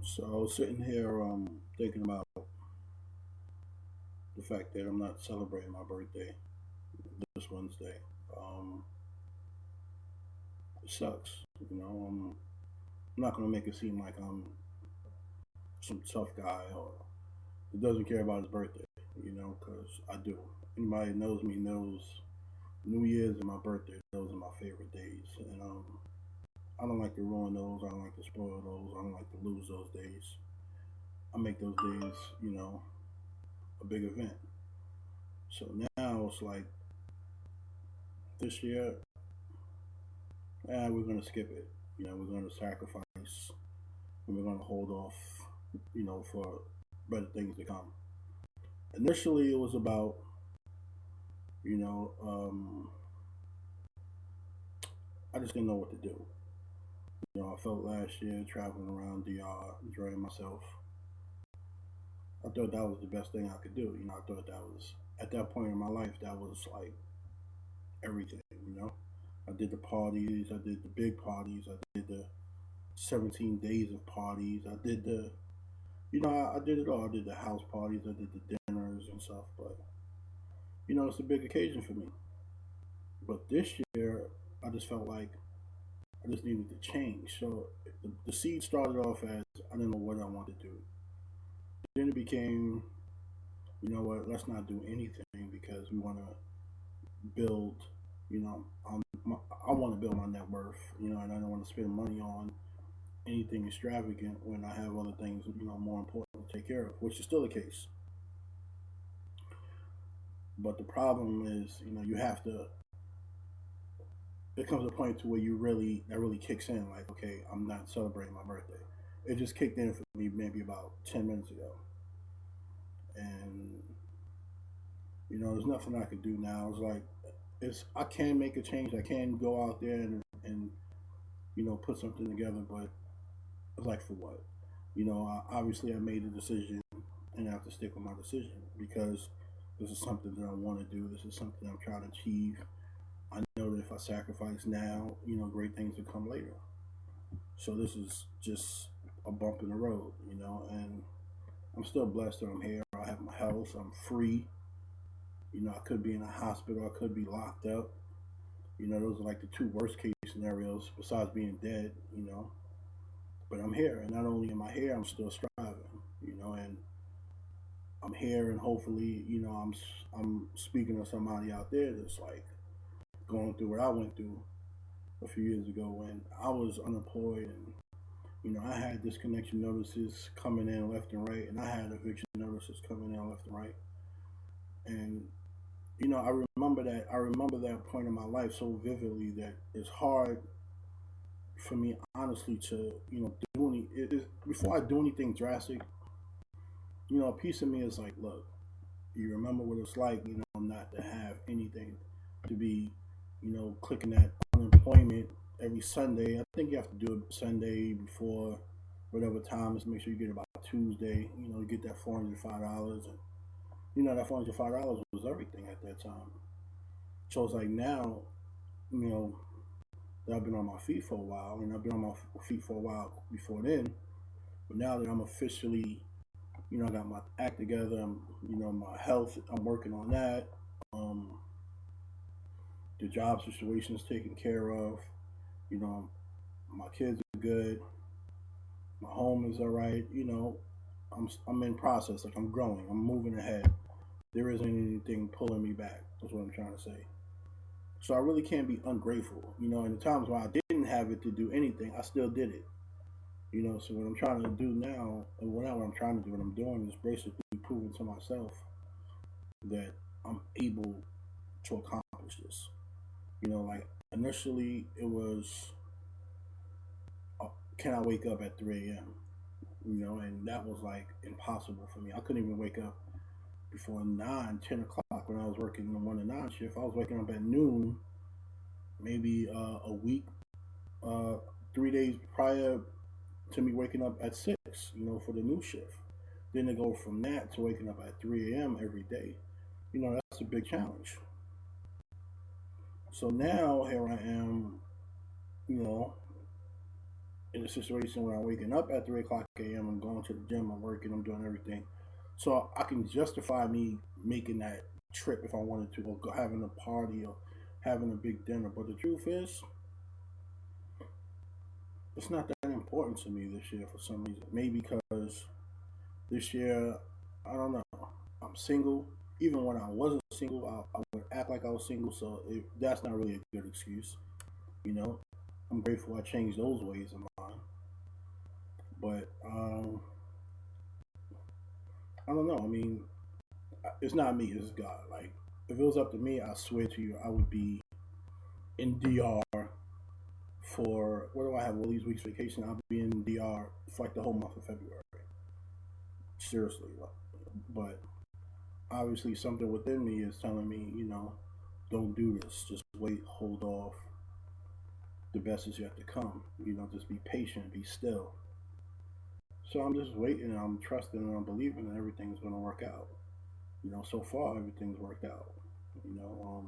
So I was sitting here thinking about the fact that I'm not celebrating my birthday this Wednesday. Um, it sucks, you know. I'm not gonna make it seem like I'm some tough guy or that doesn't care about his birthday, because I do. Anybody that knows me knows New Year's and my birthday; those are my favorite days, and I don't like to ruin those. I don't like to spoil those. I don't like to lose those days. I make those days, a big event. So now it's like this year, we're gonna skip it. We're gonna sacrifice and we're gonna hold off, for better things to come. Initially, it was about, you know, um, I just didn't know what to do. I felt last year traveling around DR, enjoying myself. I thought that was the best thing I could do. I thought that was at that point in my life that was like everything. I did the parties, I did the big parties, I did the 17 days of parties, I did I did it all. I did the house parties, I did the dinners and stuff. But it's a big occasion for me. But this year, I just felt like I just needed to change. So the seed started off as I didn't know what I wanted to do. Then it became, you know what, let's not do anything because we want to build. I want to build my net worth. And I don't want to spend money on anything extravagant when I have other things, more important to take care of, which is still the case. But the problem is, you have to. It comes a point to where that really kicks in. Like, okay, I'm not celebrating my birthday. It just kicked in for me maybe about 10 minutes ago, and there's nothing I can do now. It's like I can make a change. I can go out there and put something together, but it's like for what? Obviously I made a decision, and I have to stick with my decision because this is something that I want to do. This is something I'm trying to achieve. I know that if I sacrifice now, great things will come later. So this is just a bump in the road, and I'm still blessed that I'm here. I have my health. I'm free. I could be in a hospital. I could be locked up. Those are like the two worst case scenarios besides being dead. But I'm here, and not only am I here, I'm still striving. And I'm here, and hopefully, I'm speaking to somebody out there that's like going through what I went through a few years ago when I was unemployed and I had disconnection notices coming in left and right, and I had eviction notices coming in left and right. And I remember that point in my life so vividly that it's hard for me, honestly, to do before I do anything drastic. A piece of me is like, look, you remember what it's like, not to have anything, to be, clicking that unemployment every Sunday. I think you have to do it Sunday before whatever time is. Make sure you get about Tuesday. You get that $405, and that $405 was everything at that time. So it's like now, you know, that I've been on my feet for a while, and I've been on my feet for a while before then. But now that I'm officially, I got my act together. My health. I'm working on that. Um, the job situation is taken care of. You know, my kids are good. My home is all right. I'm in process. Like I'm growing. I'm moving ahead. There isn't anything pulling me back. That's what I'm trying to say. So I really can't be ungrateful. In the times when I didn't have it to do anything, I still did it. So what I'm trying to do now, and what I'm trying to do, what I'm doing is basically proving to myself that I'm able to accomplish this. Like initially it was, can I wake up at 3 a.m.? And that was like impossible for me. I couldn't even wake up before 9, 10 o'clock when I was working the 1 to 9 shift. I was waking up at noon, maybe a week, uh, 3 days prior to me waking up at 6, for the new shift. Then to go from that to waking up at 3 a.m. every day, that's a big challenge. So now here I am, you know, in a situation where I'm waking up at 3 o'clock a.m. I'm going to the gym, I'm working, I'm doing everything, so I can justify me making that trip if I wanted to, or go having a party or having a big dinner. But the truth is, it's not that important to me this year for some reason. Maybe because this year, I don't know. I'm single. Even when I wasn't single, I would act like I was single. So that's not really a good excuse. You know, I'm grateful I changed those ways of mine. But I don't know. I mean, it's not me. It's God. Like, if it was up to me, I swear to you, I would be in DR for, what do I have? All these weeks vacation. I'll be in DR for like the whole month of February. Seriously, like, but obviously something within me is telling me, don't do this. Just wait, hold off. The best is yet to come. Just be patient, be still. So I'm just waiting. I'm trusting and I'm believing that everything's going to work out. So far everything's worked out. You know,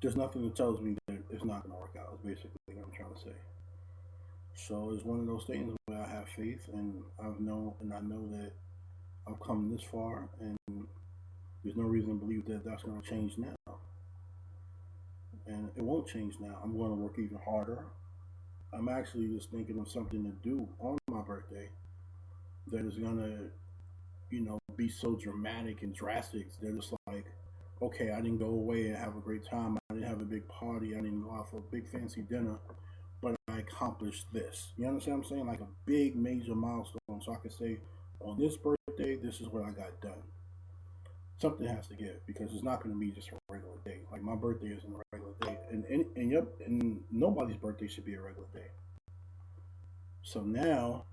there's nothing that tells me that it's not going to work out. Is basically what I'm trying to say. So it's one of those things where I have faith, and I know that I've come this far, and there's no reason to believe that that's going to change now. And it won't change now. I'm going to work even harder. I'm actually just thinking of something to do on my birthday that is going to, be so dramatic and drastic that it's like, okay, I didn't go away and have a great time. I didn't have a big party. I didn't go out for a big fancy dinner, but I accomplished this. You understand what I'm saying? Like a big major milestone. So I can say, on this birthday, this is what I got done. Something has to give because it's not going to be just a regular day. Like my birthday isn't a regular day, and nobody's birthday should be a regular day. So now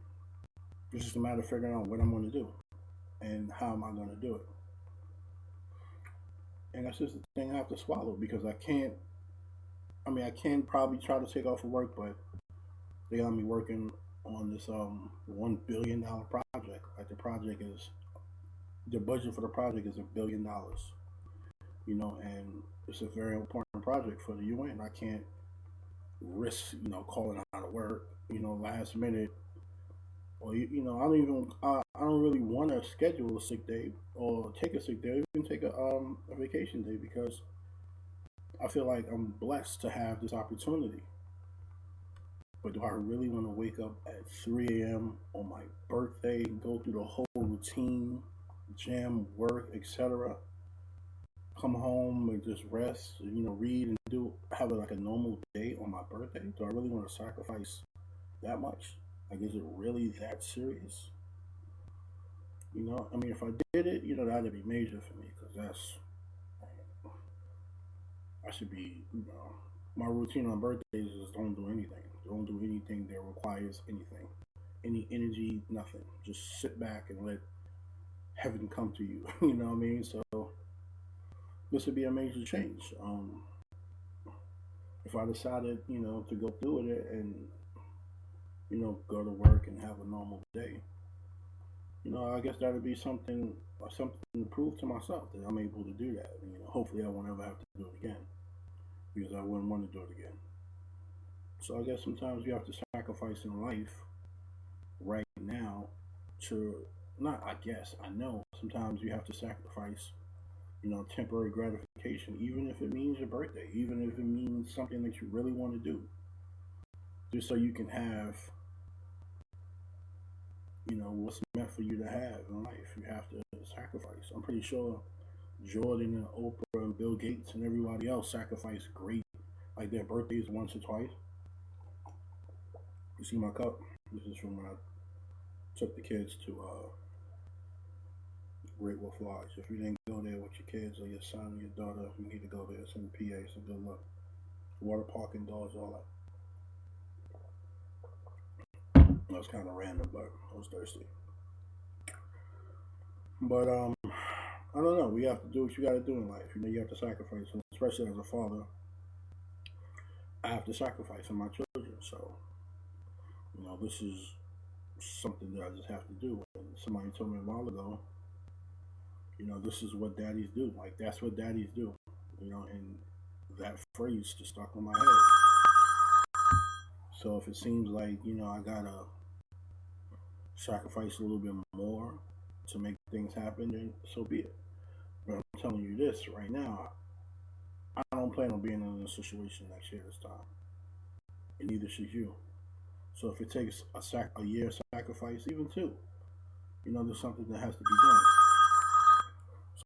it's just a matter of figuring out what I'm going to do and how am I going to do it. And that's just the thing I have to swallow because I can't. I mean, I can probably try to take off of work, but they got me working on this $1 billion project. Like the budget for the project is $1 billion. And it's a very important project for the UN. I can't risk, calling out of work, last minute, or I don't really want to schedule a sick day or take a sick day, or even take a vacation day because I feel like I'm blessed to have this opportunity. But do I really want to wake up at 3 a.m. on my birthday, go through the whole routine, gym, work, etc., come home and just rest, read and do have like a normal day on my birthday? Do I really want to sacrifice that much? Like, is it really that serious? I mean, if I did it, that'd be major for me because I should be, my routine on birthdays is don't do anything. Don't do anything that requires anything, any energy, nothing. Just sit back and let heaven come to you. You know what I mean? So this would be a major change. If I decided, to go through with it and go to work and have a normal day, I guess that would be something to prove to myself that I'm able to do that. Hopefully I won't ever have to do it again because I wouldn't want to do it again. So I guess sometimes you have to sacrifice in life right now to not. I guess I know sometimes you have to sacrifice. Temporary gratification, even if it means your birthday, even if it means something that you really want to do, just so you can have what's meant for you to have in life. You have to sacrifice. I'm pretty sure Jordan and Oprah and Bill Gates and everybody else sacrifice great, like their birthdays once or twice. You see my cup? This is from when I took the kids to Great Wolf Lodge. If you didn't go there with your kids or your son or your daughter, you need to go there. It's in PA. It's a good look. Water park indoors, all that. That was kind of random, but I was thirsty. But I don't know. We have to do what you got to do in life. You have to sacrifice, and especially as a father, I have to sacrifice for my children. So this is something that I just have to do. And somebody told me a while ago, this is what daddies do. Like that's what daddies do. And that phrase just stuck in my head. So if it seems like, I gotta sacrifice a little bit more to make things happen, then so be it. But I'm telling you this right now, I don't plan on being in a situation next year this time, and neither should you. So if it takes a year sacrifice, even two, there's something that has to be done.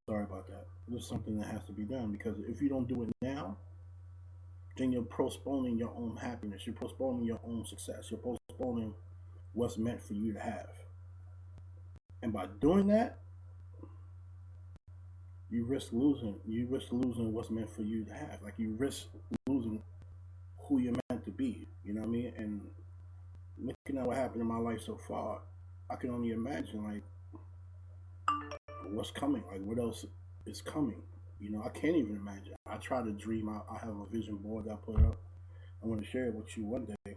Sorry about that. There's something that has to be done because if you don't do it now, then you're postponing your own happiness. You're postponing your own success. You're postponing what's meant for you to have. And by doing that, you risk losing. You risk losing what's meant for you to have. Like you risk losing who you're meant to be. You know what I mean? And looking at what happened in my life so far, I can only imagine like what's coming. Like what else is coming. I can't even imagine. I try to dream. I have a vision board that I put up. I want to share it with you one day.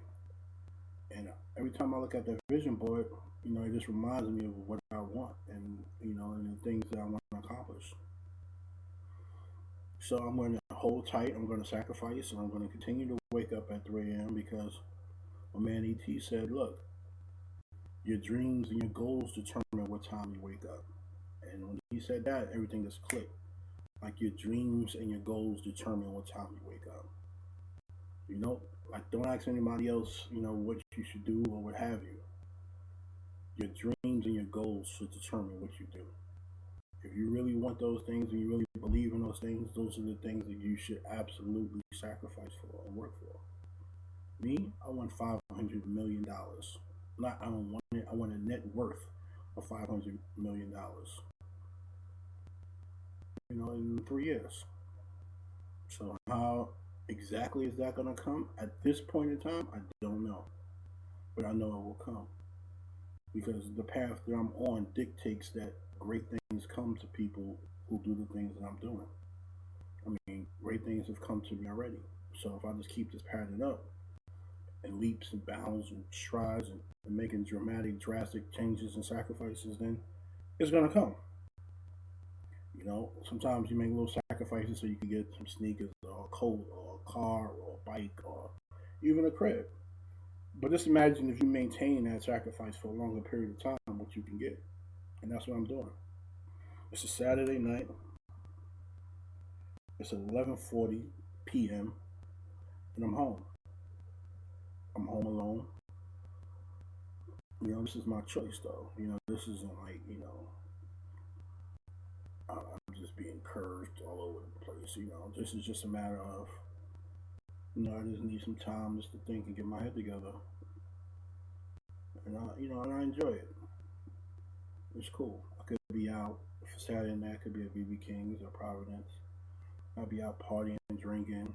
And every time I look at that vision board, it just reminds me of what I want and and the things that I want to accomplish. So I'm going to hold tight. I'm going to sacrifice, and I'm going to continue to wake up at 3 a.m. because my man ET said, "Look, your dreams and your goals determine what time you wake up." And when he said that, everything just clicked. Like your dreams and your goals determine what time you wake up. You know, like don't ask anybody else, what you should do or what have you. Your dreams and your goals should determine what you do. If you really want those things and you really believe in those are the things that you should absolutely sacrifice for and work for. Me, I want $500 million. Not I don't want it. I want a net worth of $500 million. In 3 years. So how exactly is that going to come? At this point in time, I don't know, but I know it will come because the path that I'm on dictates that great things come to people who do the things that I'm doing. I mean, great things have come to me already. So if I just keep this pattern up and leaps and bounds and strides and making dramatic, drastic changes and sacrifices, then it's gonna come. Sometimes you make little sacrifices so you can get some sneakers or a coat or a car or a bike or even a crib. But just imagine if you maintain that sacrifice for a longer period of time, what you can get. And that's what I'm doing. It's a Saturday night. It's 11:40 p.m. and I'm home. I'm home alone. This is my choice though. This isn't like, I'm just being curved all over the place. This is just a matter of, I just need some time just to think and get my head together. And I enjoy it. It's cool. I could be out for Saturday night. I could be at BB King's or Providence. I'll be out partying and drinking.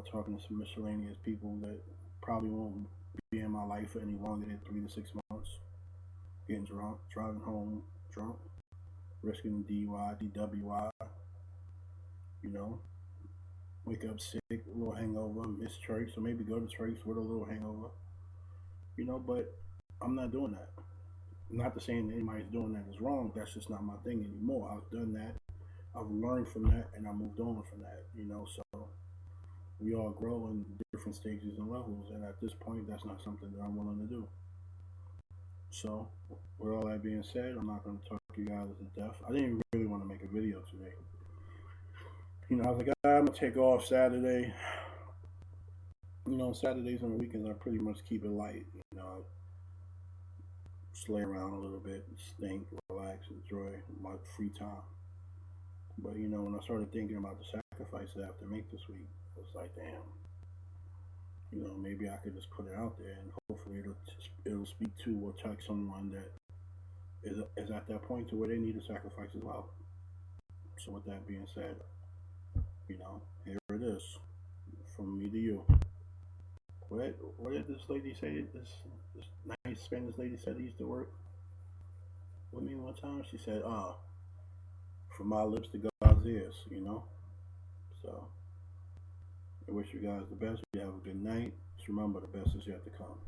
Talking to some miscellaneous people that probably won't be in my life for any longer than 3 to 6 months. Getting drunk, driving home drunk, risking DUI, DWI. You know, wake up sick, a little hangover, miss church, or maybe go to church with a little hangover. But I'm not doing that. Not to saying that anybody's doing that is wrong. That's just not my thing anymore. I've done that. I've learned from that, and I moved on from that. So we all grow in different stages and levels, and at this point, that's not something that I'm willing to do. So, with all that being said, I'm not going to talk you guys to death. I didn't really want to make a video today. I was like, I'm going to take off Saturday. Saturdays and the weekends, I pretty much keep it light. Slay around a little bit, think, relax, enjoy my free time. But when I started thinking about the sacrifice that I have to make this week, I was like, damn. Maybe I could just put it out there, and hopefully it'll speak to or touch someone that is at that point to where they need to sacrifice as well. So with that being said, here it is, from me to you. What did this lady say? This nice Spanish lady said he used to work with me one time. She said, from my lips to God's ears. So I wish you guys the best. You have a good night. Just remember, the best is yet to come.